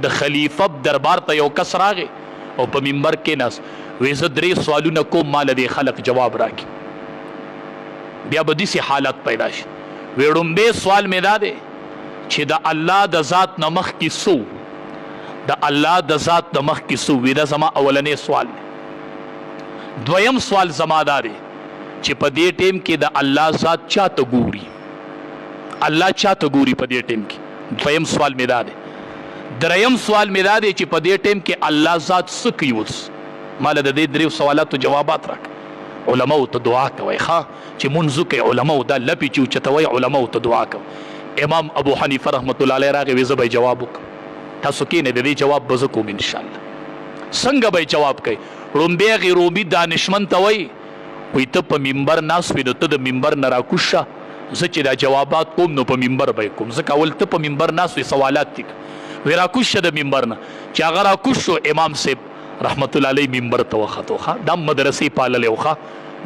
د خلیفه دربار ته یو کس راغی او په منبر کې ناست وې زه 3 سوالونه کوم مال دې خلق جواب راکړي بیا به داسې حالت پیدا شي وې ړومبی سوال مې دا دی چې د الله د ذات نه مخکې څه د الله د ذات نه مخکې څه وې دا زما اولنی سوال دی دویم سوال زما دا دی چې په دې ټیم کې د الله ذات چاته ګوري الله چاته ګوري په دې ټیم کې دویم سوال مې دا دی دریم سوال مې دا دی چې په دې ټیم کې الله ذات څه کوي اوس مال د دې 3 سوالاتو جوابات راک علماو ته دعا کوي چې منځ کې علماو دا لپی چې چتوي علماو ته دعا کوي امام ابو حنیفه رحمت الله علیه راغی وی زبې جواب وک تاسو کې نه د دې جواب به کوم ان شاء الله څنګه به جواب کوي رومبی غیروبی دانشمن ته وی ته په منبر ناس وي ته د منبر نه راکوشه زه چې دا جوابات کوم نو په منبر به کوم ځکه اول ته په منبر ناس وي سوالات تک وی راکوشه د منبر نه چې هغه راکوشو امام صاحب رحمت الله علیه منبر ته وختوخه دم مدرسې پاللې وخه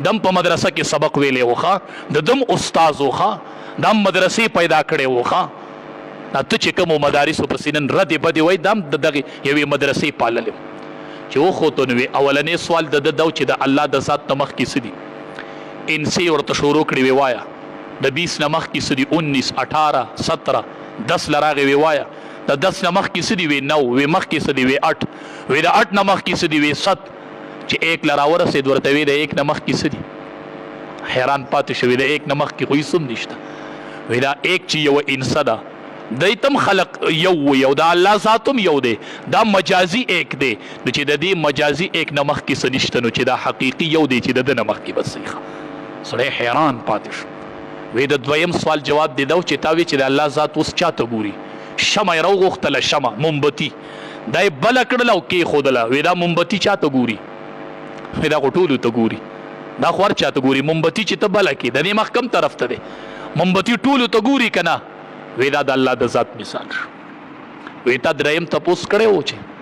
دم په مدرسه کې سبق ویلې وخه د دم استاد وخه دم مدرسې پیدا کړې وخه ته چې کوم مدارس په سینن رد بدی وای دم دغه یوې مدرسې پاللې چې وخو ته نو اولنې سوال د دو چې د الله د ذات نمخ کې سدي انسی ورته شروع کړی وی وایا د 20 نمخ کې سدي 19 18 17 10 لراغه وی وایا د 10 نمخ کې سدي وی 9 وی مخ کې سدي وی 8 وی د 8 نمخ کې سدي وی 7 چې 1 لراوره سي ورته وی د 1 نمخ کې سدي حیران پاتې شوی د 1 نمخ کې کوئی سم نشته وی دا 1 چې یو انسان ده دیتم خلق یو دا الله ذاتم یو دی دا مجازي 1 دی نو چې د دې مجازي 1 نمخ کې سنشته نو چې دا حقيقي یو دی چې د نمخ کې بس ښه سړی حیران پاتې شو وی د دویم سوال جواب دی دا چې تا وی چې د الله ذات اوس چاته ګوري شمع رو غختله شمع مومبتی دای بل کړل او کې خودله وی دا مومبتی چاته ګوري وی دا غټولو ته ګوري دا خور چاته ګوري مومبتی چې ته بل کې د دې مخ کم طرف ته دی مومبتی ټولو ته ګوري کنه وی دا د الله د ذات مثال وی تا دریم تپوس کړي و چې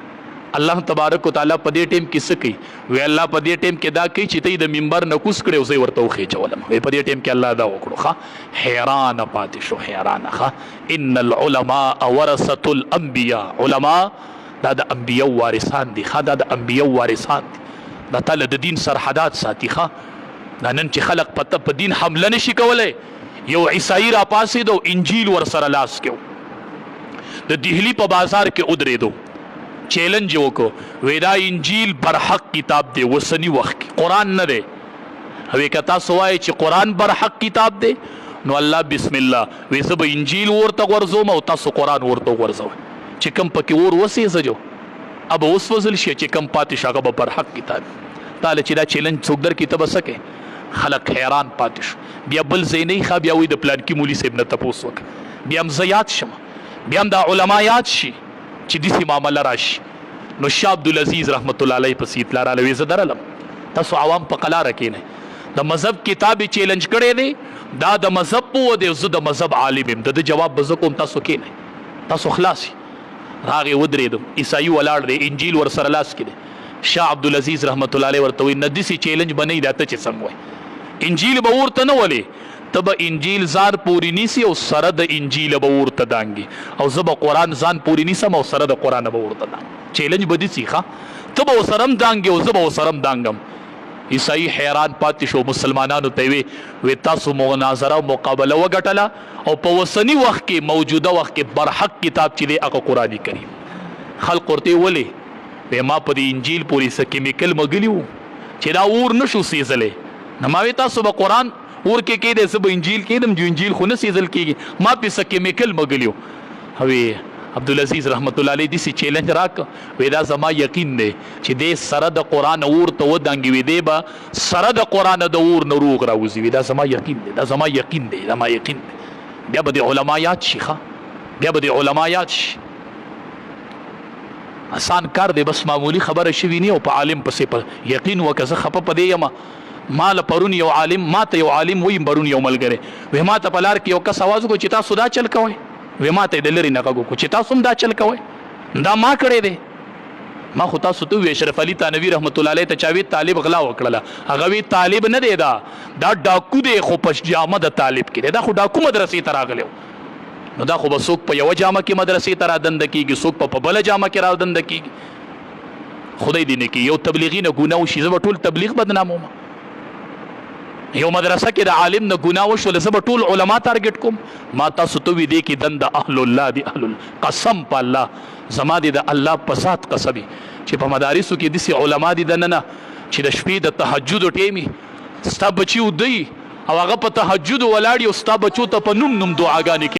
الله تبارک وتعالى په دې ټیم کې سکی وی الله په دې ټیم کې دا کوي چې ته د منبر نه کوس کړي او زه ورته وخی چولم وی په دې ټیم کې الله دا وکړو ښه حیران پاتې شو حیران ښه ان العلماء ورثه الانبیاء علما دا د انبیاء وارثان دي ښه دا د انبیاء وارثان دي دا تعالی د دین سرحدات ساتي ښه دا نن چې خلق په دین حمله نشي کولای یو عیسائی را پاسې دو انجیل ور سره لاس کې د دهلی په بازار کې ودرېدو چیلنج وکړو وی دا انجیل برحق کتاب دی وسنی وخت قرآن نه دی وی که تاسو وایئ چې قرآن برحق کتاب دی نو الله بسم الله وی زه به انجیل ورته غورځوم او تاسو قرآن ورته غورځوئ چې کوم پکې اور وسېځجو اب اوس وزل شي چې کوم پاتې شي هغه به برحق کتاب تاله چې دا چیلنج څوک در کې ته به سکې خلق حیران پاتې شو بیا بل ځای نه ښه بیا وایي د پلان کې مولي صاحب نه تپوس وکړه بیا هم زه یاد شم بیا هم دا علما یاد شي چې داسې معامله راشي نو شاه عبدالعزیز رحمت الله علیه پسې اطلاع راغله وی زه درلم تاسو عوام په قلاره کښېنئ د مذهب کتاب یې چیلنج کړی دی دا د مذهب په دی زه د مذهب عالم یم د جواب به زه کوم تاسو کښېنئ تاسو خلاص راغې ودرېدم عیسائی ولاړ دی انجیل ور سره لاس کې دی شاه عبدالعزیز رحمت الله علیه ورته وایي نه داسې چیلنج به نه وي دا ته چې څنګه وایي انجیل به ورته نه ولې ته به انجیل ځان پورې نیسي او سره د انجیل به ورته دانګي او زه به قرآن ځان پورې نیسم او سره د قرآن به ورته دانګم چیلنج به داسې ښه ته به ورسره هم دانګې او زه به ورسره هم دانګم عیسائی حیران پاتې شو مسلمانانو ته وی تاسو مناظره او مقابله وګټله او په اوسني وخت کې موجوده وخت کې برحق کتاب چې دی هغه قرآن کریم خلق ورته ولې وی ما په دې انجیل پورې څه کیمیکل مګلي وو چې دا اور نشو سېځلی نو ما وی تاسو به قرآن اور کې کېدی زه به انجیل کېدم جو انجیل خو نه سېځل کېږي ما پې څه کیمیکل مګلي وو وی عبدالعزیز رحمت الله علیه داسې چیلنج راکړه وی دا زما یقین دی چې دی سره د قرآن اور ته ودانګي وي دی به سره د قرآن د اور نه روغ راوځي وي دا زما یقین دی دا زما یقین دی دا ما یقین دی بیا به د علما یاد شي ښه بیا به د علما یاد شي آسان کار دی بس معمولی خبره شوي نه او په عالم پسې په یقین وکړه زه خفه په دې یم مال پرون یو عالم ما ته یو عالم وایي پرون یو ملګری وی ما ته په لار کې یو کس اواز وکړو چې تاسو دا چل کوئ وی ما ته د لرې نه غږ وکړو چې تاسو هم دا چل کوئ دا ما کړی دی ما خو تاسو ته وی اشرف علي تانوي رحمت الله علیه ته چا وی طالب غلا وکړله هغه وی طالب نه دی دا ډاکو دی خو په جامه د طالب کې دی دا خو ډاکو مدرسې ته راغلی نو دا خو به څوک په یوه جامه کې مدرسې ته رادنده کېږي، څوک په بله جامه کې رادنده کېږي. خدای دې نه کړي یو تبلیغي نه ګناه وشي، زه به ټول تبلیغ بدناموم. یو مدرسه کې د عالم نه ګناه وشوله، زه به ټول علما ټارګېټ کوم. ما تاسو ته وي دې کې دنده اهل الله دي، اهل قسم په الله، زما دې د الله په ذات قسم چې په مدارسو کې داسې علما دي دننه چې د شپې د تهجد ټیمې ستا بچي ودوي او هغه په تهجد ولاړ وي او ستا بچو ته په نوم دعاګانې کوي.